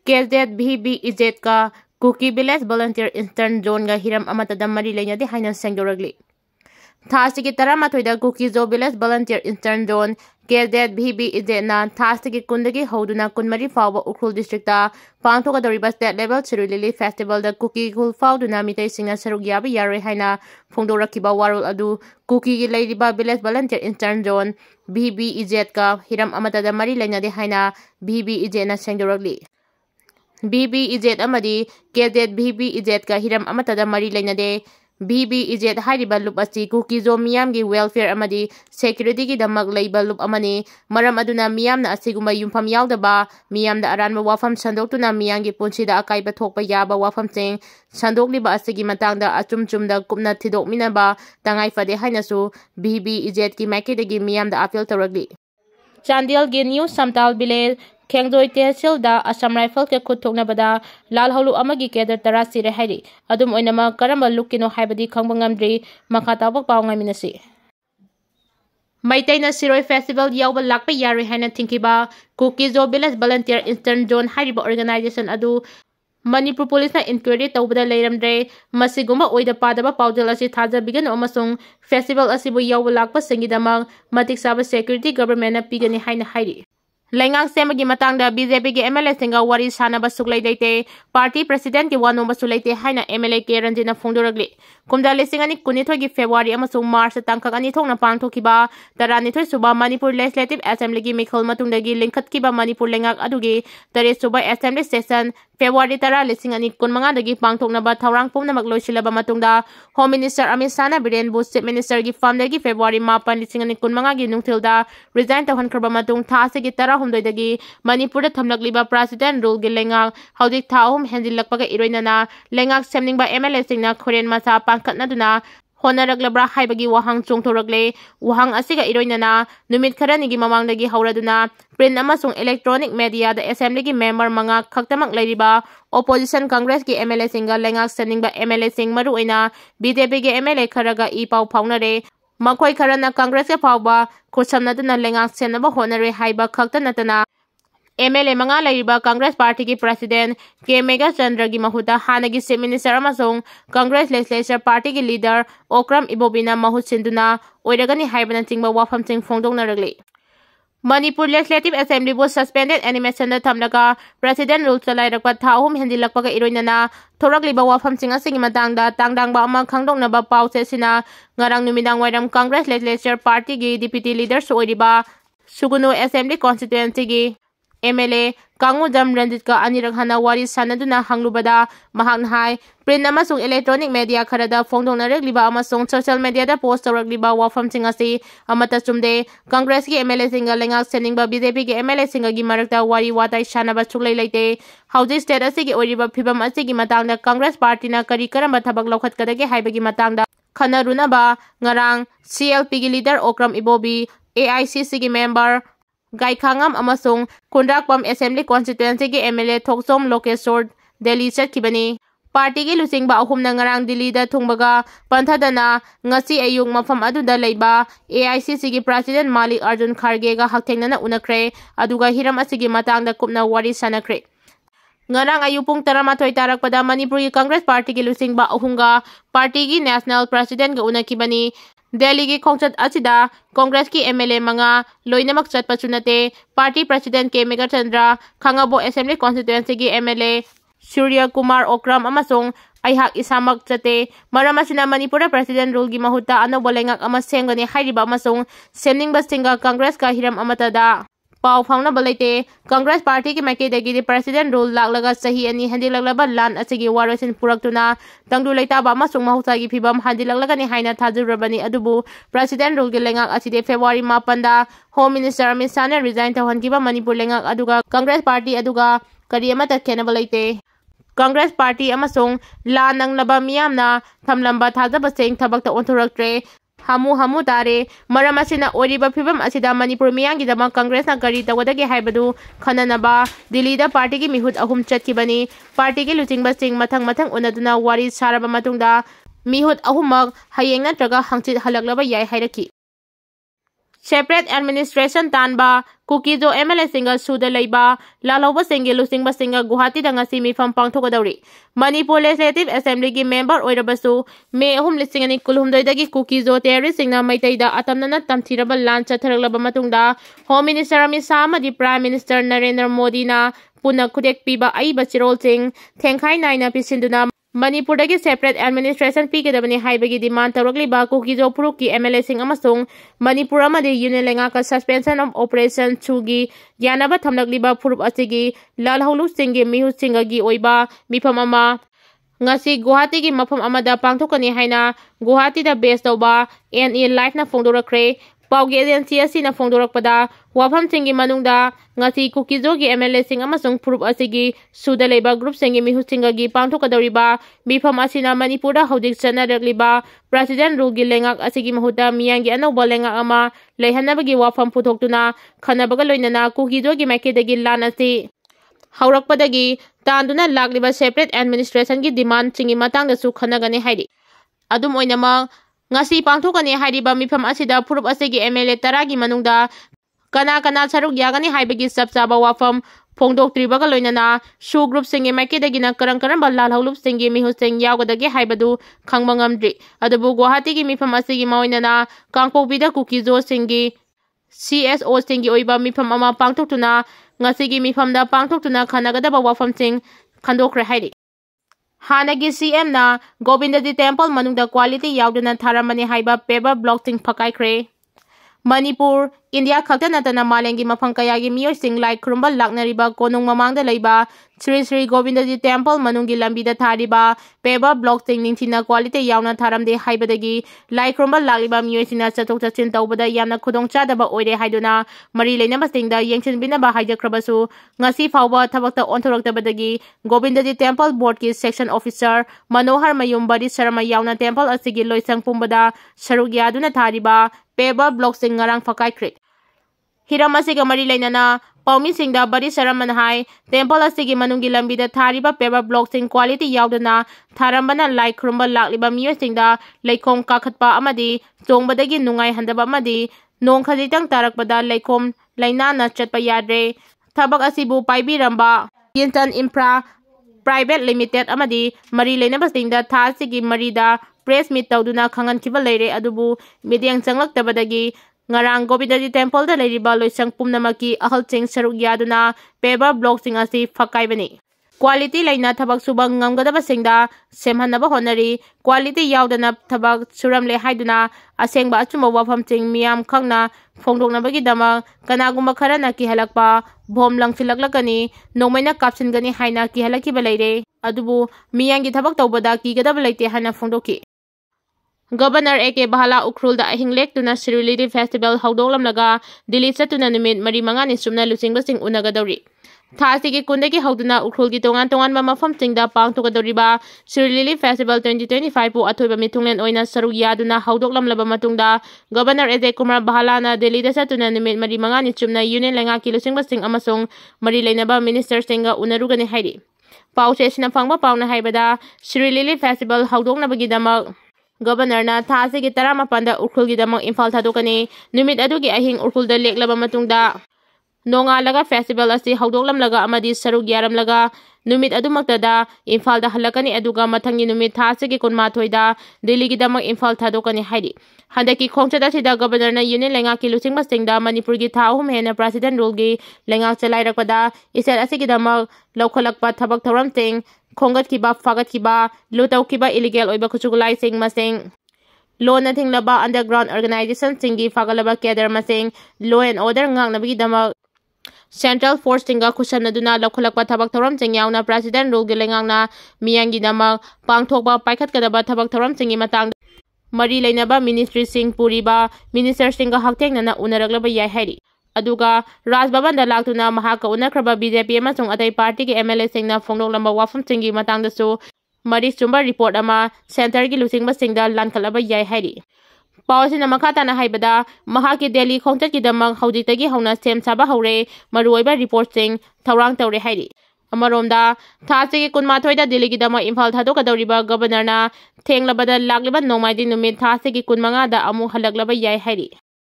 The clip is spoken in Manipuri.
Cadet VBEZ ka Kuki Village Volunteer Eastern Zone ga hiram amata da mari leinade haina sengdoragli. Thasigi taramathoida Kuki Zo Village Volunteer Eastern Zone Cadet VBEZ na thasigi kundagi hoduna kunmari fawa Ukrul District ta pangthogadoriba state level Chirulili Festival da Kuki Gul fauduna mitai singa saruk yabi yare haina phongdorakiba warul adu Kuki gi leiriba Village Volunteer Eastern Zone VBEZ ka hiram amata da mari leinade haina VBEZ na sengdoragli. VBEZ amadi Cadet VBEZ ka hiram amata da mari leinade VBEZ hariba loop asi Kuki Zo miyam gi welfare amadi security gi damak leiba loop amani maram aduna miyam na asiguma yumpham yaudaba miyam da aranba wafam sandoktuna miyam gi punsi da akaiba thokpa yaba wafam sing sandokliba asigi matangda achumchumda kupna thidokminaba tangai fade hainasu VBEZ ki maikidagi miyam da appeal tawragli. Chandel gi new Samtal Village Khengdoi Tehsil da Assam Rifle ke khut thoknabada lal holu amagi keder tara sire hairi adum oinama karamba lukino haibadi khangbangamdri makhataba pawngai minasi Maitaina Siroi Festival yawba lakpa yari haina thinkiba Kuki Zo Village Volunteer Eastern Zone hariba organization adu Manipur Police na inquiry tawbada leiramdre masiguma oida padaba paudel asi thaja bigan amasung festival asibu yawba lakpa sengidamang matik saba security government na pigani haina hairi Lengang semagi matangda BJP ki MLA singa wari sanaba suklai daite party president ki wanoma sulaite haina MLA ke ranjina phongdoragli kumda lesingani kunithoi ki February amasung March tangkak ani thongna pangthokiba taranithoi suba Manipur Legislative Assembly ki mikhol matungdagi lingkhatkiba Manipur lengak adugi tare suba Assembly session February tara lesingani kunmanga dagi pangthoknaba thaurang pumnamak loisilaba matungda Home Minister Amit Shah na Biren Bu Chief Minister ki famdagi February 9 lesingani kunmanga gi nungthilda resign tawhankraba matung thase ki tara humdoidagi Manipur da thamlakliba president rule gi lengak haudik thaum henjilakpaga iroinana lengak semningba MLA singna khoren masa pangkhatnaduna honaraglabra haibagi wahang chungthoragle wahang asiga iroinana numit kharani gi mamangdagi hauraduna print amasung electronic media da assembly gi member manga khaktamak leiriba opposition congress gi MLA singa lengak semningba MLA sing maru oina BJP gi MLA kharaga I pau phaunare makhoi kharana congress ke phawba khosamnaduna lengak senaba honare haiba khakta natana MLA manga leiriba Congress Party ki President K Mega Chandra gi mahuta hanagi Chief Minister amasung Congress Legislature Party ki leader Okram Ibobina mahut sinduna oiragani haibana chingba wafam sing phongdongnaragli Manipur Legislative Assembly was suspended animation da thamlaga President rule chalairakpa thahum hendilakpaga iroinana thoragliba wafam sing asigi matangda tangdangba ama khangdongnaba pause sina ngarang numidang wairam Congress Legislature Party gi Deputy Leader soiriba Sugunu Assembly Constituency gi MLA Kangu Dam Ranjit ka anirak hana wari sanaduna hanglubada mahakna hai print amasung electronic media kharada phongdongnaragliba amasung social media da post tawragliba wafam singasi amata chumde Congress ki MLA singa lengak seningba BJP ki MLA singa gi marakta wari watai sanaba chuklai leite hauji state asigi oiriba phibam asigi matangda Congress party na kari karamba thabak lokhatkadage haibagi matangda khanarunaba ngarang CLP gi leader Okram Ibobi AICC gi member Gaikhangam amasung Kundrakpam Assembly Constituency ki MLA Thoksom Lokeshwar Delhi chatkibani party ki lusingba ahum na ngarang Delhi da thungbaga panthadana ngasi ayung mafam aduda leiba AICC ki President Malik Arjun Kharge ga haktengnana unakre aduga hiram asigi matangda kupna wari sanakre ngarang ayupung taramathoi tarakpada Manipur ki Congress Party ki lusingba ahunga party ki National President ga unakibani Delhi ki khongchat asida Congress ki MLA manga loinamak chatpa chunate Party President K Mega Chandra Khangabo Assembly Constituency ki MLA Surya Kumar Okram amasung aihak isamak chate maramasina Manipur President rule gi mahuta anobo lengak ama sengani hairiba amasung semningba singa Congress ka hiram amata da pau phangna balaite Congress Party ki maikidagi President rule laklaga sahi ani handilaglaba lan asigi warasin puraktuna tangdu leitaba amasung mahusagi phibam handilaglagani haina thajurabani adubu President rule gi lengak aside February 9 da Home Minister Amit Shah na resign tawhankiba Manipur lengak aduga Congress Party aduga kari amata khenaba leite Congress Party amasung lanang laba miyamna thamlamba thajaba seng thabakta onthuraktre hamu tare maramasina oriba phibam asida Manipur miyangi dama Congress na kari tawadagi haibadu khananaba Delhi da party ki mihut ahum chatkibani party ki lutingba sing mathang unaduna wari saraba matungda mihut ahumak hayeng natraga hangchit halaklaba yai hairaki separate administration tanba Kukizo MLA Singga Suda Leiba Laloba Singi Lusingba Singa Guhati Dangasi Mipham Pangthokadawri Manipur Legislative Assembly gi member oirabasu May 3 kulhumdoidagi Kukizo terrorist singna maitaida atamnana tamthiraba lan chatharaglaba matungda Home Minister Amit Shah amadi Prime Minister Narendra Modi na puna khudek piba aiba chirol sing thengkhai naina pisinduna Manipur dagi separate administration pigedabani haibagi demand tawragliba Kukizo Puruki MLA sing amasung Manipur amadi union lengaka suspension of operation chugi yanaba thamlagliba purup asigi lalhaulu singi mihu singagi oiba Mipham ama ngasi Guwahati gi mafam amada pangthokani haina Guwahati da base tawba NE live na phongdorakre Paugi agency asina phongdorakpada wafam singi manungda ngasi Kukizo gi MLA sing amasung purup asigi suda leba group singi mihu singagi pangthokadawriba Mipham asina Manipur da haudik chanaragliba president rule gi lengak asigi mahuta miyangi anauba lengak ama leihanabagi wafam puthoktuna khanabaga loinana Kukizo gi makedagi lan asi haurakpadagi tanduna lagliba separate administration gi demand singi matangdasu khanagani haidi adum oinama ngasi pangthokani haidiba Mipham asida purup asigi MLA taragi manungda kana saruk yagani haibagi sabsaba wafam phongdoktribaga loinana su group singi makedagina karang lalhaulup singi mihu sing yagadagi haibadu khangba ngamdri adubu Guwahati gi Mipham asigi maoinana kangpokbida Kukizo singi CSO singi oiba Mipham ama pangthoktuna ngasigi Miphamda pangthoktuna khanagadaba wafam sing khandokre haidi Hanagi CM na Govindaji Temple manungda quality yauduna tharamani haiba paper blocking phakaikre Manipur India khakta natana malengi mafang kayagi miyoi sing lai khurumba laknariba konung mamangda leiba Sri Govindaji Temple manungi lambida thariba paper blocking ningthina quality yauna tharamde haibadagi lai khurumba lagliba miyoi sina chathok chachin tawbada yamna khudongchadaba oire haiduna mari leinaba singda yengchinbinaba haijakrabasu ngasi fawba thabakta onthoraktabadagi Govindaji Temple board ki section officer Manohar Mayumbari Sharma yauna temple asigi loisang pumbada saruk yaduna thariba paper blocking ngarang phakaikre Hiram asiga mari leinana Paumi Singda Bari Saraman Hai Temple asigi manungi lambida thariba paper blocking quality yaudana tharambana lai khurumba lakliba miyoi singda leikhom kakhatpa amadi chongbadagi nungai handaba amadi nong khajitang tarakpada leikhom lainana chatpa yadre thabak asibu paibiramba Yintan Infra Private Limited amadi mari leinaba singda tha asigi marida press meet tawduna khangankiba leire adubu midyang changlaktabadagi ngarang Govindaji Temple da leiriba loisang pumnamaki ahalching saruk yaduna paper blocking asi phakaibani quality laina thabak subang ngamgadaba singda semhanaba honari quality yaudana thabak suramle haiduna asengba achuma wafam ching miyam khangna phongdoknabagi dama kanagumba kharana ki halakpa bom langchilaklakani nomaina kapsingani haina ki halakiba leire adubu miyangi thabak tawbada ki gadaba leite hana phongdoki Governor A.K. Bahala Ukhrulda ahinglek tuna Sirilidi Festival haudoklamlaga Delhi chatuna numit mari mangani sumna lusingba sing unagadawri Thasigi kundagi hauduna Ukhrulgi tongan mafam singda pangthogadawriba Sirilidi Festival 2025 pu athoiba Mithunglen oina saruk yaduna haudoklamlaba matungda Governor A.J. Kumar Bahala na Delhi da chatuna numit mari mangani sumna union lengaki lusingba sing amasung mari leinaba minister singa unarugani hairi Pause sina phangba pauna haibada Sirilidi Festival haudoknabagi Governor na thasigi taramapanda Ukhrulgi damang Imphal thadokani numit adugi ahing Ukhrulda leklaba matungda nongalaga festival asi haudoklamlaga amadi saruk yaramlaga numit adumaktada Imphal da halakani aduga mathangi numit thasigi kunmathoida Delhi gi damang Imphal thadokani haidi handaki khongchada sida Governor na union lengaki lusingba singda Manipur gi tha ahum hena president rule gi lengak chalairakpada isel asigi damang laukhalakpa thabak thoram ting Khongat kiba fagat kiba lutaw kiba illegal oiba kuchugulai sing masing law na thinglaba underground organization singi fagalaba kedar masing law and order ngak nabigi dama central force singa kusanaduna lakhulakpa thabak thoram sing yauna president rule gelengak na miyangi dama pangthokba paikhat kadaba thabak thoram singi matang mari leinaba ministry sing puriba minister singa haktengna na unaraglaba yai hairi aduga Raj Bhavan da laktuna mahaka unakraba BJP amasung atai party ki MLA singna phongdoklamba wafam singi matangdasu mari chumba report ama center gi lusingba singda lankhalaba yai hairi Pausina makhatana haibada mahaki Delhi khongchat ki damang haujitagi hauna sem saba haure maruoiba report sing thawrang tawre hairi amaromda thasigi kunmathoida Delhi ki damang Imphal thadokadawriba governor na thenglabada lagliba nomaidi numit thasigi kunmanga da amu halaglaba yai hairi